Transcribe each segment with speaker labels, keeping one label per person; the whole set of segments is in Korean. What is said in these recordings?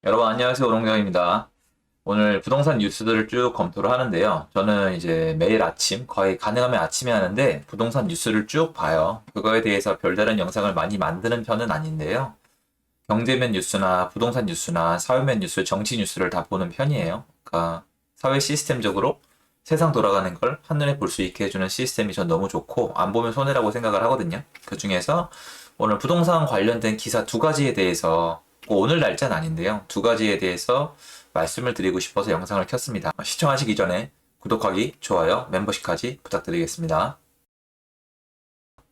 Speaker 1: 여러분 안녕하세요. 오롱정입니다. 오늘 부동산 뉴스들을 쭉 검토를 하는데요. 저는 이제 매일 아침, 거의 가능하면 아침에 하는데 부동산 뉴스를 쭉 봐요. 그거에 대해서 별다른 영상을 많이 만드는 편은 아닌데요. 경제면 뉴스나 부동산 뉴스나 사회면 뉴스, 정치 뉴스를 다 보는 편이에요. 그러니까 사회 시스템적으로 세상 돌아가는 걸 한눈에 볼 수 있게 해주는 시스템이 전 너무 좋고 안 보면 손해라고 생각을 하거든요. 그 중에서 오늘 부동산 관련된 기사 두 가지에 대해서 오늘 날짜는 아닌데요. 두 가지에 대해서 말씀을 드리고 싶어서 영상을 켰습니다. 시청하시기 전에 구독하기, 좋아요, 멤버십까지 부탁드리겠습니다.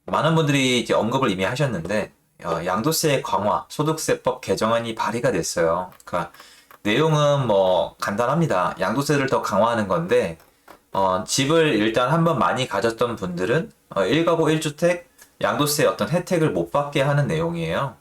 Speaker 1: 많은 분들이 이제 언급을 이미 하셨는데 양도세 강화, 소득세법 개정안이 발의가 됐어요. 그러니까 내용은 뭐 간단합니다. 양도세를 더 강화하는 건데 집을 일단 한번 많이 가졌던 분들은 1가구 1주택 양도세 어떤 혜택을 못 받게 하는 내용이에요.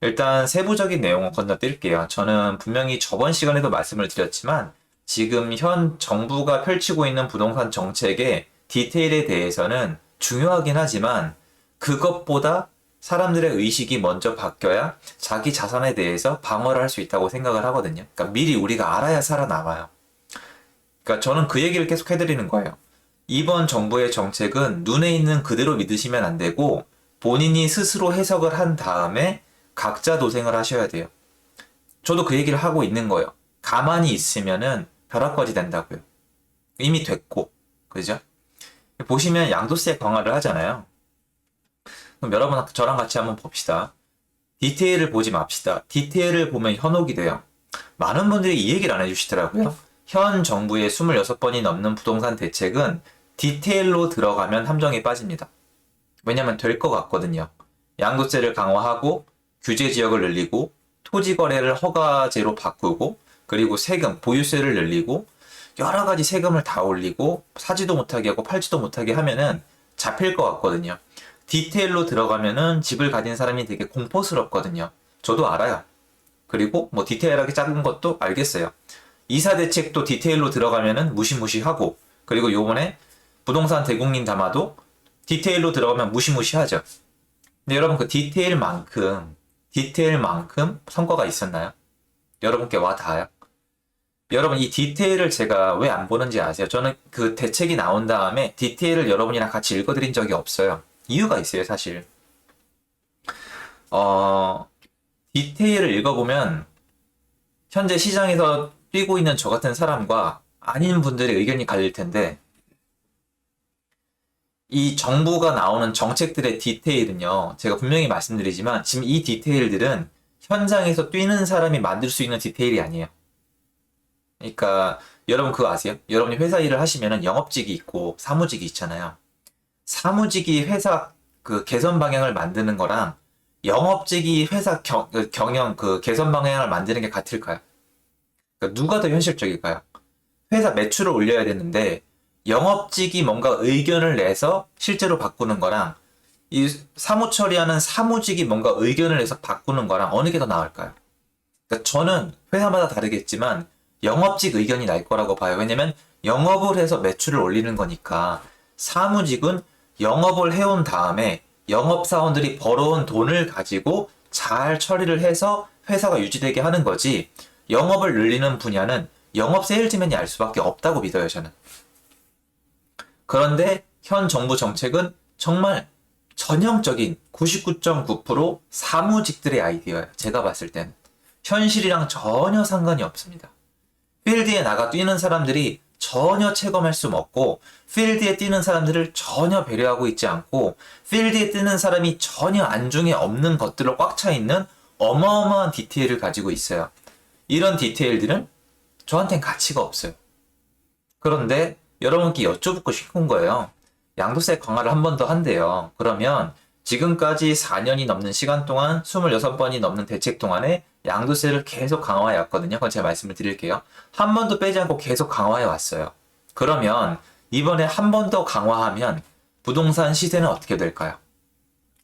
Speaker 1: 일단 세부적인 내용을 건너뛸게요. 저는 분명히 저번 시간에도 말씀을 드렸지만 지금 현 정부가 펼치고 있는 부동산 정책의 디테일에 대해서는 중요하긴 하지만 그것보다 사람들의 의식이 먼저 바뀌어야 자기 자산에 대해서 방어를 할 수 있다고 생각을 하거든요. 그러니까 미리 우리가 알아야 살아남아요. 그러니까 저는 그 얘기를 계속 해드리는 거예요. 이번 정부의 정책은 눈에 있는 그대로 믿으시면 안 되고 본인이 스스로 해석을 한 다음에 각자 도생을 하셔야 돼요. 저도 그 얘기를 하고 있는 거예요. 가만히 있으면은 벼락거지 된다고요. 이미 됐고, 그죠? 보시면 양도세 강화를 하잖아요. 그럼 여러분 저랑 같이 한번 봅시다. 디테일을 보지 맙시다. 디테일을 보면 현혹이 돼요. 많은 분들이 이 얘기를 안 해주시더라고요. 현 정부의 26번이 넘는 부동산 대책은 디테일로 들어가면 함정에 빠집니다. 왜냐면 될 것 같거든요. 양도세를 강화하고 규제 지역을 늘리고 토지 거래를 허가제로 바꾸고 그리고 세금, 보유세를 늘리고 여러 가지 세금을 다 올리고 사지도 못하게 하고 팔지도 못하게 하면은 잡힐 것 같거든요. 디테일로 들어가면은 집을 가진 사람이 되게 공포스럽거든요. 저도 알아요. 그리고 뭐 디테일하게 작은 것도 알겠어요. 이사 대책도 디테일로 들어가면은 무시무시하고 그리고 요번에 부동산 대국민 담화도 디테일로 들어가면 무시무시하죠. 근데 여러분 그 디테일만큼 성과가 있었나요? 여러분께 와 닿아요? 여러분 이 디테일을 제가 왜 안 보는지 아세요? 저는 그 대책이 나온 다음에 디테일을 여러분이랑 같이 읽어드린 적이 없어요. 이유가 있어요, 사실. 어, 디테일을 읽어보면 현재 시장에서 뛰고 있는 저 같은 사람과 아닌 분들의 의견이 갈릴 텐데 이 정부가 나오는 정책들의 디테일은요, 제가 분명히 말씀드리지만 지금 이 디테일들은 현장에서 뛰는 사람이 만들 수 있는 디테일이 아니에요. 그러니까 여러분 그거 아세요? 여러분이 회사 일을 하시면 영업직이 있고 사무직이 있잖아요. 사무직이 회사 그 개선 방향을 만드는 거랑 영업직이 회사 경영 그 개선 방향을 만드는 게 같을까요? 그러니까 누가 더 현실적일까요? 회사 매출을 올려야 되는데 영업직이 뭔가 의견을 내서 실제로 바꾸는 거랑 이 사무 처리하는 사무직이 뭔가 의견을 내서 바꾸는 거랑 어느 게 더 나을까요? 그러니까 저는 회사마다 다르겠지만 영업직 의견이 날 거라고 봐요. 왜냐면 영업을 해서 매출을 올리는 거니까 사무직은 영업을 해온 다음에 영업사원들이 벌어온 돈을 가지고 잘 처리를 해서 회사가 유지되게 하는 거지 영업을 늘리는 분야는 영업 세일즈맨이 알 수밖에 없다고 믿어요, 저는. 그런데 현 정부 정책은 정말 전형적인 99.9% 사무직들의 아이디어예요. 제가 봤을 때는. 현실이랑 전혀 상관이 없습니다. 필드에 나가 뛰는 사람들이 전혀 체감할 수 없고 필드에 뛰는 사람들을 전혀 배려하고 있지 않고 필드에 뛰는 사람이 전혀 안중에 없는 것들로 꽉 차 있는 어마어마한 디테일을 가지고 있어요. 이런 디테일들은 저한텐 가치가 없어요. 그런데 여러분께 여쭤보고 싶은 거예요. 양도세 강화를 한 번 더 한대요. 그러면 지금까지 4년이 넘는 시간 동안 26번이 넘는 대책 동안에 양도세를 계속 강화해 왔거든요. 그건 제가 말씀을 드릴게요. 한 번도 빼지 않고 계속 강화해 왔어요. 그러면 이번에 한 번 더 강화하면 부동산 시세는 어떻게 될까요?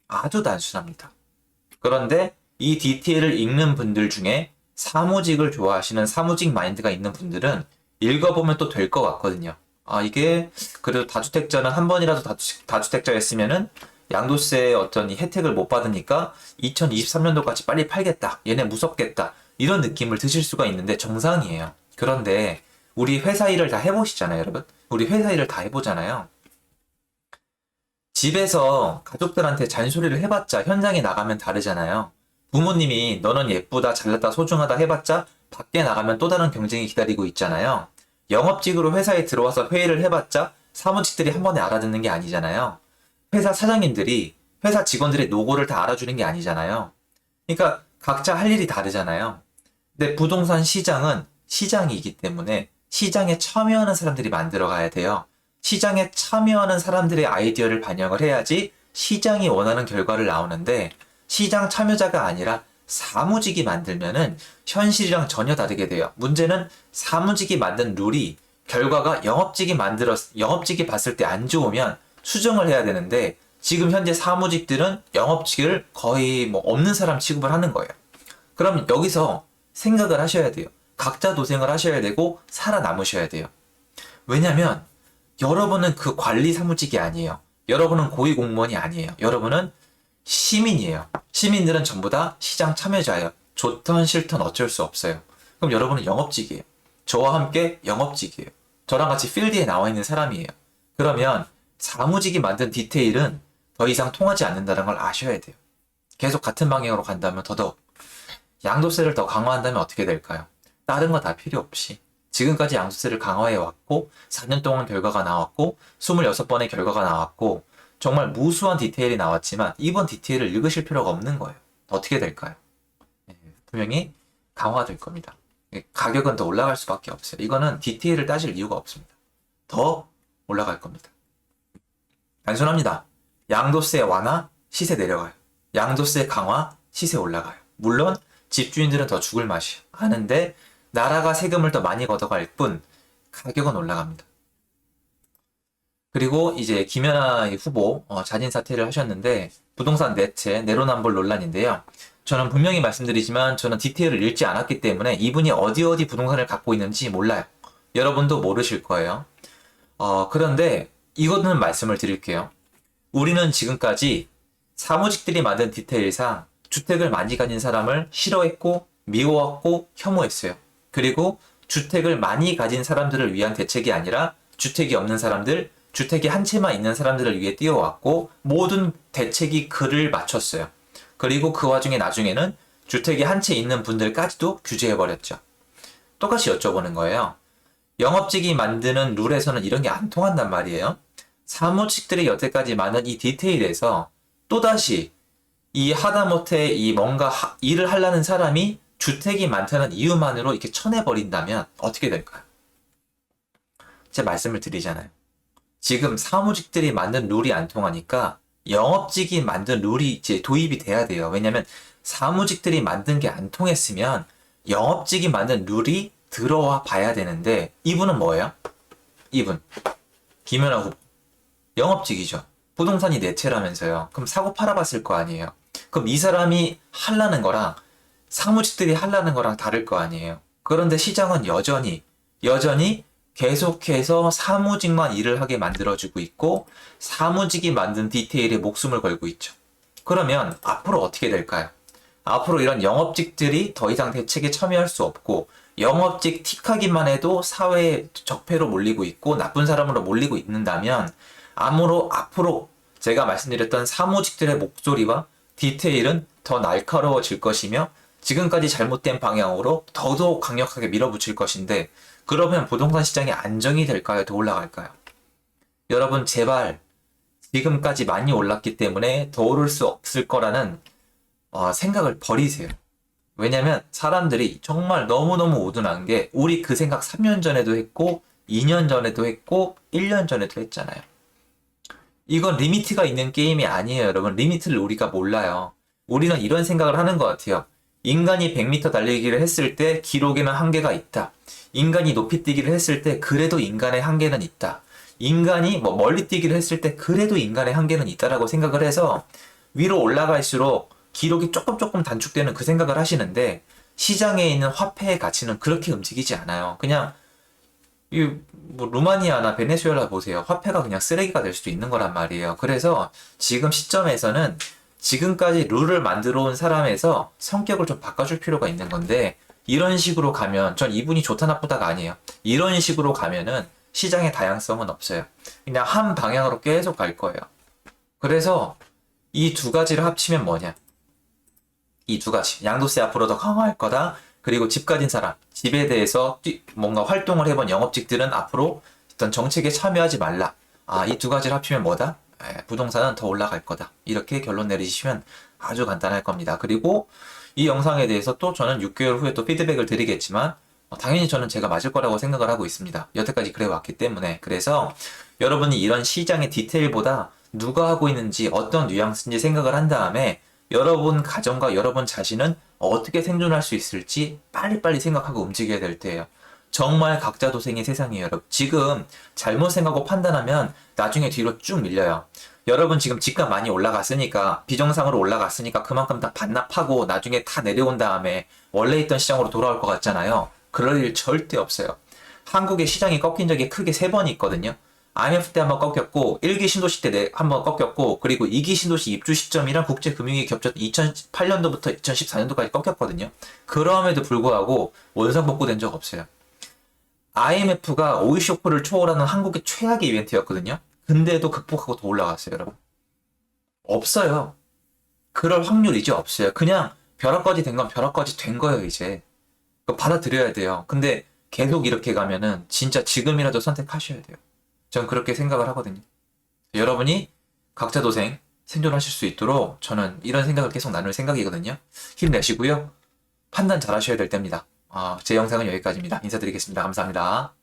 Speaker 1: 아주 단순합니다. 그런데 이 디테일을 읽는 분들 중에 사무직을 좋아하시는 사무직 마인드가 있는 분들은 읽어보면 또 될 것 같거든요. 아, 이게 그래도 다주택자는 한 번이라도 다주택자였으면은 양도세 어떤 이 혜택을 못 받으니까 2023년도까지 빨리 팔겠다. 얘네 무섭겠다. 이런 느낌을 드실 수가 있는데 정상이에요. 그런데 우리 회사 일을 다 해보시잖아요, 여러분. 우리 회사 일을 다 해보잖아요. 집에서 가족들한테 잔소리를 해봤자 현장에 나가면 다르잖아요. 부모님이 너는 예쁘다, 잘났다, 소중하다 해봤자 밖에 나가면 또 다른 경쟁이 기다리고 있잖아요. 영업직으로 회사에 들어와서 회의를 해봤자 사무직들이 한 번에 알아듣는 게 아니잖아요. 회사 사장님들이 회사 직원들의 노고를 다 알아주는 게 아니잖아요. 그러니까 각자 할 일이 다르잖아요. 근데 부동산 시장은 시장이기 때문에 시장에 참여하는 사람들이 만들어 가야 돼요. 시장에 참여하는 사람들의 아이디어를 반영을 해야지 시장이 원하는 결과를 나오는데 시장 참여자가 아니라 사무직이 만들면은 현실이랑 전혀 다르게 돼요. 문제는 사무직이 만든 룰이 결과가 영업직이 봤을 때 안 좋으면 수정을 해야 되는데 지금 현재 사무직들은 영업직을 거의 뭐 없는 사람 취급을 하는 거예요. 그럼 여기서 생각을 하셔야 돼요. 각자 도생을 하셔야 되고 살아남으셔야 돼요. 왜냐면 여러분은 그 관리 사무직이 아니에요. 여러분은 고위공무원이 아니에요. 여러분은 시민이에요. 시민들은 전부 다 시장 참여자예요. 좋든 싫든 어쩔 수 없어요. 그럼 여러분은 영업직이에요. 저와 함께 영업직이에요. 저랑 같이 필드에 나와 있는 사람이에요. 그러면 사무직이 만든 디테일은 더 이상 통하지 않는다는 걸 아셔야 돼요. 계속 같은 방향으로 간다면 더더욱 양도세를 더 강화한다면 어떻게 될까요? 다른 거 다 필요 없이 지금까지 양도세를 강화해 왔고 4년 동안 결과가 나왔고 26번의 결과가 나왔고 정말 무수한 디테일이 나왔지만 이번 디테일을 읽으실 필요가 없는 거예요. 어떻게 될까요? 분명히 강화될 겁니다. 가격은 더 올라갈 수밖에 없어요. 이거는 디테일을 따질 이유가 없습니다. 더 올라갈 겁니다. 단순합니다. 양도세 완화, 시세 내려가요. 양도세 강화, 시세 올라가요. 물론 집주인들은 더 죽을 맛이에요. 하는데 나라가 세금을 더 많이 걷어갈 뿐 가격은 올라갑니다. 그리고 이제 김연아 후보 자진 사퇴를 하셨는데 부동산 대체 내로남불 논란인데요. 저는 분명히 말씀드리지만 저는 디테일을 읽지 않았기 때문에 이분이 어디 부동산을 갖고 있는지 몰라요. 여러분도 모르실 거예요. 그런데 이거는 말씀을 드릴게요. 우리는 지금까지 사무직들이 만든 디테일상 주택을 많이 가진 사람을 싫어했고 미워했고 혐오했어요. 그리고 주택을 많이 가진 사람들을 위한 대책이 아니라 주택이 없는 사람들, 주택이 한 채만 있는 사람들을 위해 띄워왔고 모든 대책이 그를 맞췄어요. 그리고 그 와중에 나중에는 주택이 한 채 있는 분들까지도 규제해버렸죠. 똑같이 여쭤보는 거예요. 영업직이 만드는 룰에서는 이런 게 안 통한단 말이에요. 사무직들이 여태까지 많은 이 디테일에서 또다시 이 하다못해 이 뭔가 일을 하려는 사람이 주택이 많다는 이유만으로 이렇게 쳐내버린다면 어떻게 될까요? 제가 말씀을 드리잖아요. 지금 사무직들이 만든 룰이 안 통하니까 영업직이 만든 룰이 이제 도입이 돼야 돼요. 왜냐면 사무직들이 만든 게 안 통했으면 영업직이 만든 룰이 들어와 봐야 되는데 이분은 뭐예요? 이분 김연아 후보 영업직이죠. 부동산이 네 채라면서요. 그럼 사고 팔아봤을 거 아니에요. 그럼 이 사람이 하려는 거랑 사무직들이 하려는 거랑 다를 거 아니에요. 그런데 시장은 여전히 계속해서 사무직만 일을 하게 만들어주고 있고 사무직이 만든 디테일에 목숨을 걸고 있죠. 그러면 앞으로 어떻게 될까요? 앞으로 이런 영업직들이 더 이상 대책에 참여할 수 없고 영업직 틱하기만 해도 사회의 적폐로 몰리고 있고 나쁜 사람으로 몰리고 있는다면 앞으로 제가 말씀드렸던 사무직들의 목소리와 디테일은 더 날카로워질 것이며 지금까지 잘못된 방향으로 더더욱 강력하게 밀어붙일 것인데 그러면 부동산 시장이 안정이 될까요? 더 올라갈까요? 여러분 제발 지금까지 많이 올랐기 때문에 더 오를 수 없을 거라는 생각을 버리세요. 왜냐면 사람들이 정말 너무너무 우둔한 게 우리 그 생각 3년 전에도 했고 2년 전에도 했고 1년 전에도 했잖아요. 이건 리미트가 있는 게임이 아니에요, 여러분. 리미트를 우리가 몰라요. 우리는 이런 생각을 하는 것 같아요. 인간이 100m 달리기를 했을 때 기록에는 한계가 있다. 인간이 높이 뛰기를 했을 때 그래도 인간의 한계는 있다. 인간이 멀리 뛰기를 했을 때 그래도 인간의 한계는 있다라고 생각을 해서 위로 올라갈수록 기록이 조금 단축되는 그 생각을 하시는데 시장에 있는 화폐의 가치는 그렇게 움직이지 않아요. 그냥 루마니아나 베네수엘라 보세요. 화폐가 그냥 쓰레기가 될 수도 있는 거란 말이에요. 그래서 지금 시점에서는 지금까지 룰을 만들어 온 사람에서 성격을 좀 바꿔줄 필요가 있는 건데 이런 식으로 가면 전 이분이 좋다 나쁘다가 아니에요. 이런 식으로 가면은 시장의 다양성은 없어요. 그냥 한 방향으로 계속 갈 거예요. 그래서 이 두 가지를 합치면 뭐냐? 이 두 가지. 양도세 앞으로 더 강화할 거다. 그리고 집 가진 사람, 집에 대해서 뭔가 활동을 해본 영업직들은 앞으로 어떤 정책에 참여하지 말라. 아, 이 두 가지를 합치면 뭐다? 부동산은 더 올라갈 거다. 이렇게 결론 내리시면 아주 간단할 겁니다. 그리고 이 영상에 대해서 또 저는 6개월 후에 또 피드백을 드리겠지만 당연히 저는 제가 맞을 거라고 생각을 하고 있습니다. 여태까지 그래 왔기 때문에. 그래서 여러분이 이런 시장의 디테일보다 누가 하고 있는지 어떤 뉘앙스인지 생각을 한 다음에 여러분 가정과 여러분 자신은 어떻게 생존할 수 있을지 빨리빨리 생각하고 움직여야 될 때예요. 정말 각자 도생의 세상이에요, 여러분. 지금 잘못 생각하고 판단하면 나중에 뒤로 쭉 밀려요. 여러분 지금 집값 많이 올라갔으니까 비정상으로 올라갔으니까 그만큼 다 반납하고 나중에 다 내려온 다음에 원래 있던 시장으로 돌아올 것 같잖아요. 그럴 일 절대 없어요. 한국의 시장이 꺾인 적이 크게 3번 있거든요. IMF 때 한번 꺾였고 1기 신도시 때 한번 꺾였고 그리고 2기 신도시 입주 시점이랑 국제금융위 겹쳤던 2008년도부터 2014년도까지 꺾였거든요. 그럼에도 불구하고 원상복구된 적 없어요. IMF가 오일 쇼크를 초월하는 한국의 최악의 이벤트였거든요. 근데도 극복하고 더 올라갔어요, 여러분. 없어요. 그럴 확률 이제 없어요. 그냥 벼락거지 된 건 벼락거지 된 거예요, 이제. 그거 받아들여야 돼요. 근데 계속 이렇게 가면은 진짜 지금이라도 선택하셔야 돼요. 전 그렇게 생각을 하거든요. 여러분이 각자 도생 생존하실 수 있도록 저는 이런 생각을 계속 나눌 생각이거든요. 힘내시고요. 판단 잘 하셔야 될 때입니다. 제 영상은 여기까지입니다. 인사드리겠습니다. 감사합니다.